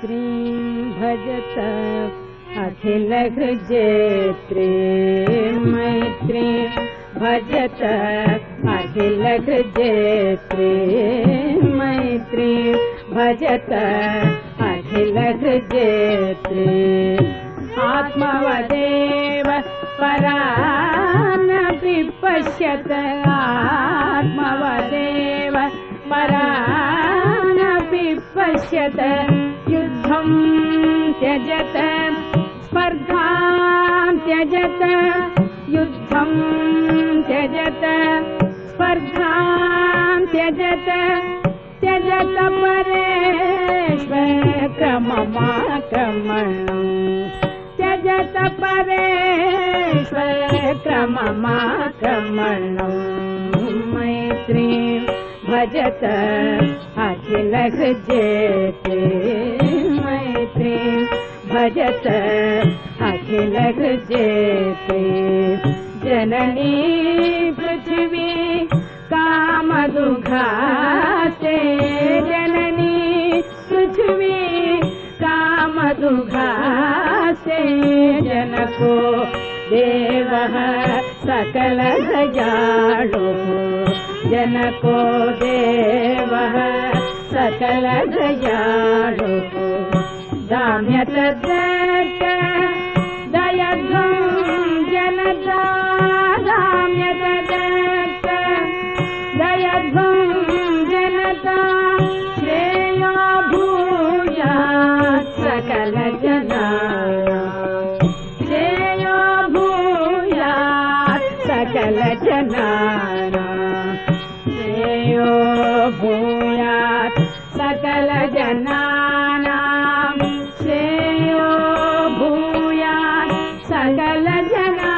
मैत्रीं भजत अखिलहृजेत्रीं मैत्रीं भजत अखिलहृजेत्रीं मैत्रीं भजत अखिलहृजेत्रीं आत्मवदेव परानपि पश्यत आत्मवदेव परानपि पश्यत युद्धं त्यजत स्पर्धां त्यजत युद्धं त्यजत स्पर्धां त्यजत त्यजत परेश्वर क्रममाक्रमणम् त्यजत परेश्वर क्रममाक्रमणम् मैत्रीं भजत अखिलहृजेत्रीं मैत्रीं भजत अखिलहृजेत्रीं जननी पृथिवी कामदुघाते जननी पृथिवी कामदुघाते जनको देवः सकल दयालुः जनको देवः सकल दयालुः दाम्यत दत्त दयध्वं जनता दाम्यत दत्त दयध्वं जनता श्रेयो भूयात् सकल जनानां श्रेयो भूयात् सकल जनानां श्रेयो भूयात् सकल जनानां श्रेयो भूयात् सकल जनानां